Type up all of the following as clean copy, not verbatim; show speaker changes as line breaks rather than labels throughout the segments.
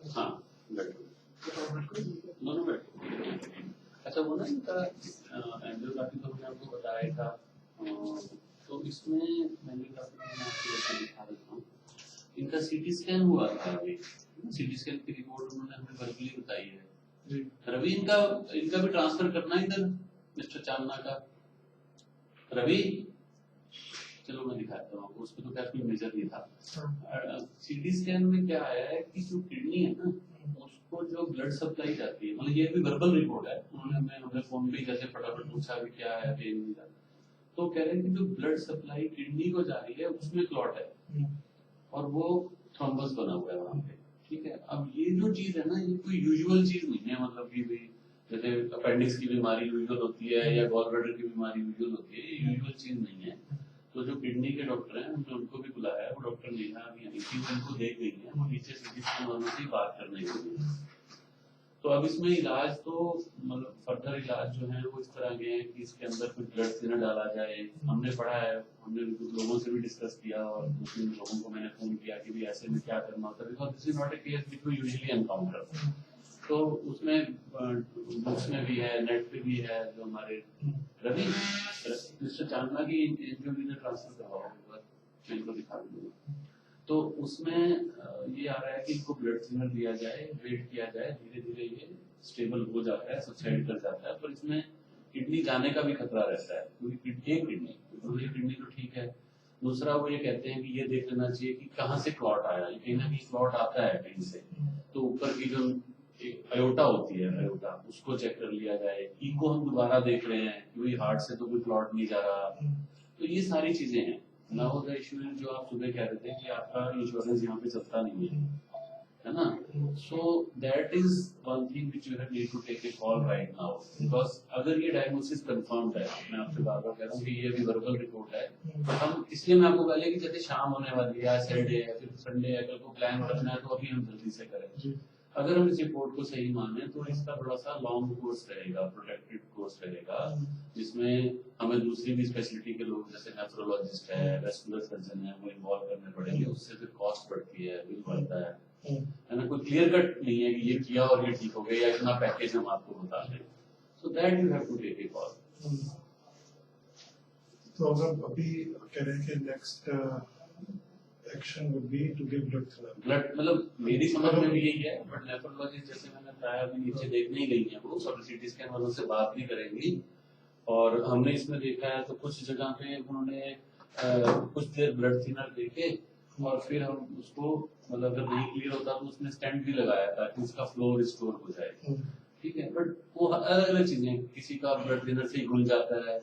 हाँ दोनों बैठो। अच्छा वो ना इनका एंजियोग्राफी तो मैंने आपको बताया था, तो इसमें मैंने आपको दिखा देता हूँ। इनका सीटी स्कैन हुआ था अभी, सीटी स्कैन की रिपोर्ट उन्होंने हमें वर्बली बताई है। रवि इनका भी ट्रांसफर करना है इधर मिस्टर चांदना का। रवि चलो मैं दिखाता हूँ आपको, उसमें तो खैर कोई मेजर नहीं था। सीटी स्कैन में क्या आया है कि जो किडनी है ना उसको जो ब्लड सप्लाई जाती है, मतलब ये भी वर्बल रिपोर्ट है, उन्होंने हमें फोन पे जैसे फटाफट पूछा कि क्या है पेन नहीं, तो कह रहे हैं कि जो ब्लड सप्लाई किडनी को जा रही है उसमें क्लॉट है और वो थ्रोम्बस बना हुआ है वहां पे। ठीक है, अब ये जो चीज है ना ये कोई यूजुअल चीज नहीं है, मतलब कि जैसे अपेंडिक्स की बीमारी यूजुअल होती है या गॉल ब्लैडर की बीमारी यूजुअल होती है, ये यूजुअल चीज नहीं है। तो जो किडनी के डॉक्टर हैं हमने उनको भी बुलाया है, वो डॉक्टर नेहा भी यानी कि उनको देख रही है, वो नीचे सीटी स्कैन वालों से बात करने के लिए। तो अब इसमें इलाज तो मतलब फर्दर इलाज जो है वो इस तरह के हैं कि इसके अंदर कुछ ब्लड थिनर डाला जाए। हमने पढ़ा है, हमने कुछ लोगों से भी डिस्कस किया और दूसरे लोगों को मैंने फोन किया कि भी ऐसे में क्या करना होता है, because this is not a case which we usually encounter. तो उसमें बुक्स में भी है, नेट पे भी है, जो हमारे रवि मिस्टर चांदना की एंजियोग्राफी ट्रांसफर करवाओ, मैं इनको दिखा दूंगा। तो उसमें ये आ रहा है कि इनको ब्लड थिनर दिया जाए, वेट किया जाए, धीरे धीरे ये स्टेबल हो जाता है, सबसाइड कर जाता है, पर इसमें किडनी जाने का भी खतरा रहता है क्योंकि किडनी तो ठीक है। दूसरा वो ये कहते हैं कि ये देख लेना चाहिए कि कहाँ से क्लॉट आया, कहीं ना कहीं क्लॉट आता है कहीं से, तो ऊपर की जो अयोटा होती है अयोटा उसको चेक कर लिया जाए। इको हम दोबारा देख रहे हैं क्योंकि हार्ट से तो कोई क्लॉट नहीं जा रहा। तो ये सारी चीजें हैं। नाउ द इशू जो आप सुबह कह रहे थे कि आपका इंश्योरेंस यहाँ पे चलता नहीं है ना, so that is one thing which you have need to take a call right now, because अगर ये डायग्नोसिस कंफर्म्ड है, मैं आपसे बार बार कह रहा हूँ कि ये भी वर्बल रिपोर्ट है, तो हम इसलिए मैं आपको पहले कि जैसे शाम होने वाली है, सैटरडे है, फिर संडे है, कल को प्लान करना है, तो अभी हम जल्दी से करें। अगर हम इस रिपोर्ट को सही माने तो इसका बड़ा सा लॉन्ग कोर्स रहेगा, प्रोटेक्टेड कोर्स रहेगा, जिसमें हमें दूसरी भी स्पेशलिटी के लोग जैसे नेफ्रोलॉजिस्ट है, वेस्कुलर सर्जन है, वो इन्वॉल्व करने पड़ेंगे, उससे फिर कॉस्ट बढ़ती है, बिल बढ़ता है ना। कोई क्लियर कट नहीं है कि ये किया और ये ठीक हो गया या इतना पैकेज हम आपको बता दें, so that you have to take a call.
तो अगर अभी कह रहे हैं कि next action would be to give blood thinner,
मतलब मेरी समझ में भी यही है, बट नेफ्रोलॉजिस्ट जैसे मैंने बताया अभी नीचे देखने ही गई है वो, और सीटी स्कैन वालों से बात भी करेंगी। और हमने इसमें देखा है तो कुछ जगह पे उन्होंने कुछ देर ब्लड थिनर देके और फिर हम उसको मतलब अगर नहीं क्लियर होता तो उसमें स्टेंट भी लगाया था कि उसका फ्लो रिस्टोर हो जाए। ठीक है, बट वो अलग अलग चीजें, किसी का ब्लड थिनर से ही घुल जाता है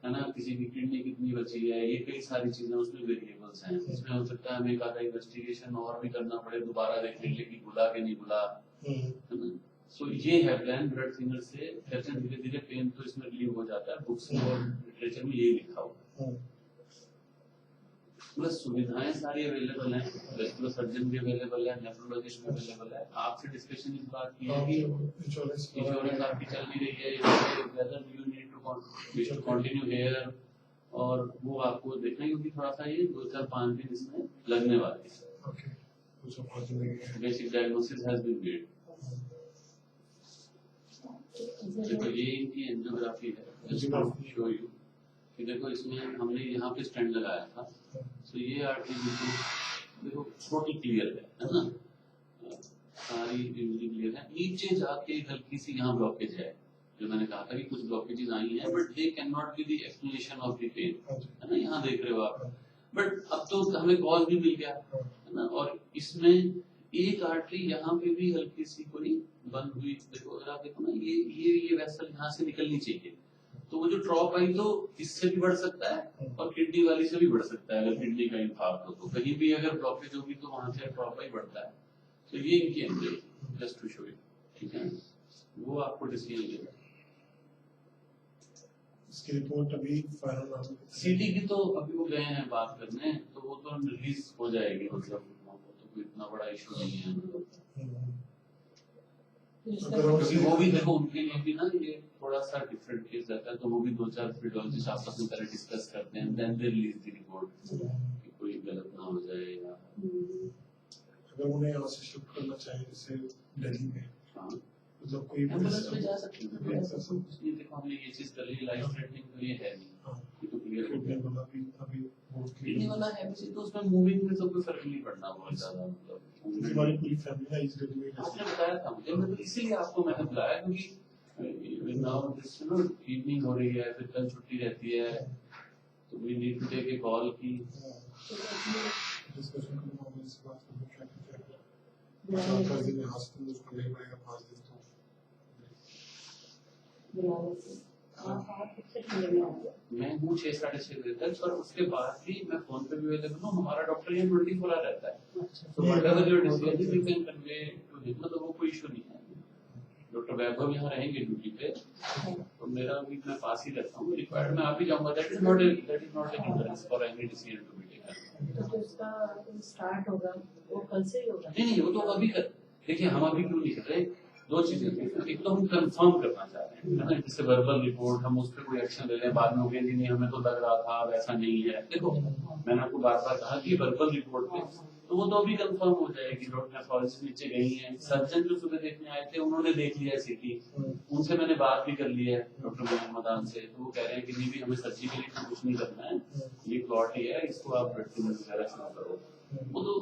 ना, किसी की किडनी कितनी बची है, ये कई सारी चीजें उसमें वेरिएबल्स हैं। इसमें हो सकता है हमें एक आधा इन्वेस्टिगेशन और भी करना पड़े, दोबारा देखने के लिए कि घुला के नहीं घुला, है ना। सो ये है प्लान ब्लड थिनर से, जैसे धीरे धीरे पेन तो इसमें रिलीव हो जाता है, बुक्स में और लिटरेचर में यही लिखा हुआ है। प्लस सुविधाएं सारी अवेलेबल हैं, वेस्कुलर सर्जन भी अवेलेबल है, नेफ्रोलॉजिस्ट भी अवेलेबल है। आपसे डिस्कशन इस बात की है कि इंश्योरेंस आपकी चल नहीं रही है, whether you need to continue here, और वो आपको देखना है क्योंकि थोड़ा सा ये 2-4-5 दिन इसमें लगने वाले हैं। Basic diagnosis has been made. देखो ये इनकी एंजियोग्राफी है, जस्ट टू शो यू कि देखो इसमें हमने यहाँ पे स्टैंड लगाया था, तो ये आर्टरी देखो टोटल क्लियर है ना, सारी क्लियर है। नीचे जाके हल्की सी यहाँ ब्लॉकेज है, जो मैंने कहा था कि कुछ ब्लॉकेजेस आई हैं, but they can not be the explanation of the pain, है ना, यहाँ देख रहे हो आप। बट अब तो हमें कॉज भी मिल गया, है ना। और इसमें एक आर्टरी यहाँ पे भी हल्की सी कोई बंद हुई, देखो अगर आप देखो ना, ये वेसल यहाँ से निकलनी चाहिए, तो वो जो ड्रॉप आई तो इससे भी बढ़ सकता है और किडनी वाली से भी बढ़ सकता है। अगर किडनी का इंफाक्ट हो तो कहीं भी अगर ब्लॉकेज होगी तो वहां से ड्रॉप आई बढ़ता है। तो ये इनकी angiography, just to show you, ठीक है, वो आपको डिसीजन लेगा।
इसकी रिपोर्ट अभी फाइनल
सीटी की तो अभी वो गए हैं बात करने, तो वो तो रिलीज हो जाएगी, मतलब तो कोई इतना बड़ा इशू नहीं है। क्योंकि वो भी देखो उनके लिए भी ना ये थोड़ा सा डिफरेंट केस रहता है, तो वो भी 2-4 रेडियोलॉजिस्ट आपस में पहले डिस्कस करते हैं, then they release the report कि कोई गलत ना हो जाए या
अगर उन्हें यहाँ से शिफ्ट करना चाहिए जैसे दिल्ली में, मतलब कोई
एम्बुलेंस में जा सकती है, ऐसा कुछ नहीं। देखो हमने ये चीज कर ली, लाइफ थ्रेटनिंग तो ये है नहीं, ये तो क्लियर हो गया। किडनी वाला है भी तो उसमें मूविंग में तो कोई फर्क नहीं पड़ना बहुत ज्यादा, मतलब
हमारी पूरी फैमिली ना इस दिल्ली में
आपने बताया था मुझे, मैं तो इसीलिए आपको मैंने बुलाया क्योंकि नाउ दिस नो इवनिंग हो रही है, फिर कल छुट्टी रहती है, तो we need to take a call की
डिस्कशन करना होगा, इस बात को क्या क्या कर दिन में हॉस्पिटल उसको नहीं पड़ेगा 5 दिन
मैं हूँ 6-6:30 बजे तक, पर उसके बाद भी मैं फोन पे भी अवेलेबल हूँ। हमारा डॉक्टर ये 24 आवर रहता है, तो whatever your decision we can convey to him, मतलब वो कोई इशू नहीं है। डॉक्टर वैभव यहाँ रहेंगे ड्यूटी पे, तो मेरा भी मैं पास ही रहता हूँ, रिक्वायर्ड मैं आप ही जाऊंगा। That is not an hindrance for any decision to be taken.
तो उसका स्टार्ट होगा वो कल से ही होगा?
नहीं, वो तो अभी कर, देखिए हम अभी क्यों नहीं कर रहे, 2 चीजें थी। एक तो हम कंफर्म करना चाह रहे हैं, है ना, जैसे वर्बल रिपोर्ट हम उस पर कोई एक्शन ले लें, बाद में हो गया नहीं हमें तो लग रहा था वैसा नहीं है। देखो मैंने आपको बार बार कहा कि वर्बल रिपोर्ट में तो वो तो अभी कंफर्म हो जाएगी। डॉक्टर नेफ्रोलॉजिस्ट नीचे गई हैं, सर्जन जो सुबह देखने आए थे उन्होंने देख लिया सीटी, उनसे मैंने बात भी कर ली है डॉक्टर मोहम्मदान से, तो वो कह रहे हैं कि नहीं भी हमें सर्जिकली कुछ नहीं करना है, ये क्लॉट ही है, इसको आप ब्लड थिनर वगैरह शुरू करो। वो तो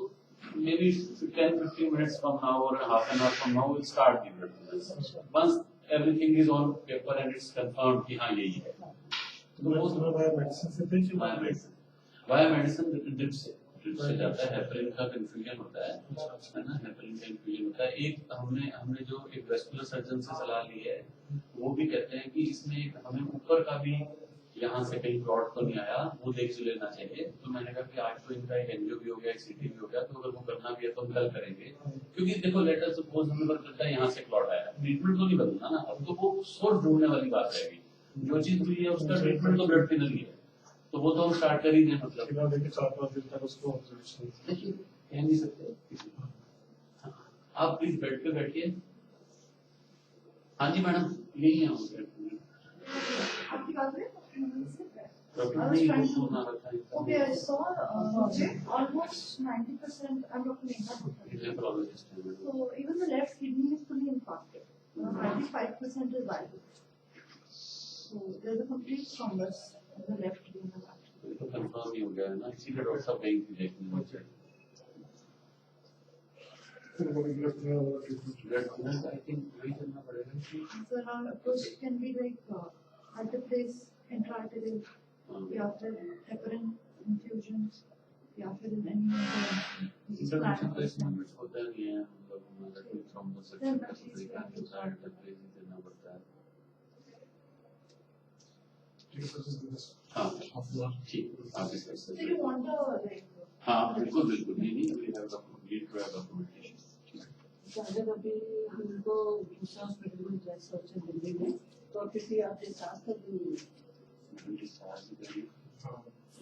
maybe 10-15 minutes from now or half an hour from now we'll start the blood thinners. Once everything is on paper and it's confirmed कि हाँ यही है,
तो वो सुना है मेडिसिन से थे कि
बायोमेडिसिन ड्रिप से जाता है। हेपरिन का कंफ्यूजन होता है ना, हेपरिन का कंफ्यूजन होता है। एक हमने जो एक वेस्कुलर सर्जन से सलाह ली है, वो भी कहते हैं कि इसमें हमें ऊपर का भी यहाँ से कहीं क्लॉट तो नहीं आया, वो देख लेना चाहिए। तो मैंने कहा कि आज तो इनका एक एंजियो भी हो गया, एक सीटी भी हो गया, तो अगर वो करना भी है तो हम कल करेंगे। क्योंकि देखो लेट अस सपोज हमें पता चलता है यहाँ से क्लॉट आया, ट्रीटमेंट तो नहीं बदलना ना, अब तो वो सोर्स ढूंढने वाली बात रहेगी। जो चीज हुई है उसका ट्रीटमेंट तो ब्लड थिनर ही है, तो वो तो हम स्टार्ट कर ही दें। मतलब
देखिए 4-5 दिन तक उसको ऑब्जर्वेशन
देखिए कह नहीं सकते। आप प्लीज बेड पे बैठिए। हाँ जी मैडम यही है
आपकी बात है?
Doctor
Okay, I saw almost 90%. I'm Dr. Neha. So even the left kidney is fully infarcted. 95% is viable. So there's a complete thrombus in the left kidney.
तो कंफर्म ही हो गया है ना, इसीलिए डॉक्टर साहब गई थी देखने मुझे। ब्लड थिनर आई थिंक वही करना पड़ेगा।
So our approach can be like hyperplace, intraarterial, या फिर heparin infusion, या फिर
इंटरवेंशन तो इसमें कुछ होता नहीं है, हम लोग हमारा कोई थ्रोम्बोसिस का कोई काम होता है, प्लेस देना पड़ता है। हाँ ठीक, आप इस
So you want a
हाँ बिल्कुल नहीं we have need to have documentation।
अगर अभी हमको दूसरा हॉस्पिटल में ट्रांसफर चाहिए दिल्ली में, तो किसी आपके साथ कर देंगे?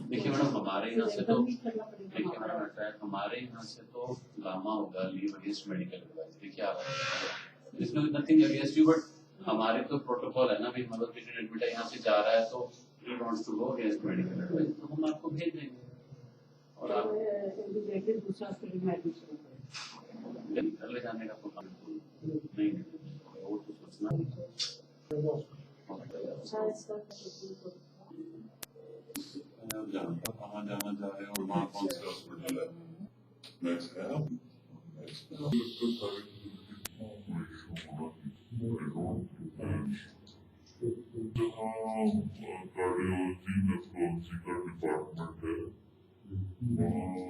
देखिए मैडम हमारे यहाँ से तो देखिए मैडम अटैक हमारे यहाँ से तो लामा होगा, लीव अगेंस्ट मेडिकल एडवाइस। देखिए आप इसमें नथिंग अगेंस्ट यू, बट हमारे तो प्रोटोकॉल है ना भाई, मतलब पेशेंट एडमिट है यहाँ से जा रहा है तो he wants to go against medical advice, तो हम आपको भेज देंगे। और आप
दूसरा हॉस्पिटल में एडमिशन
घर ले जाने का तो नहीं, वो तो सोचना
जानता कहाँ जाना चाह रहे हैं और वहाँ कौन सा हॉस्पिटल है। नेक्स्ट है कार्डियोलॉजी नेफ्रोलॉजी का डिपार्टमेंट है, वहाँ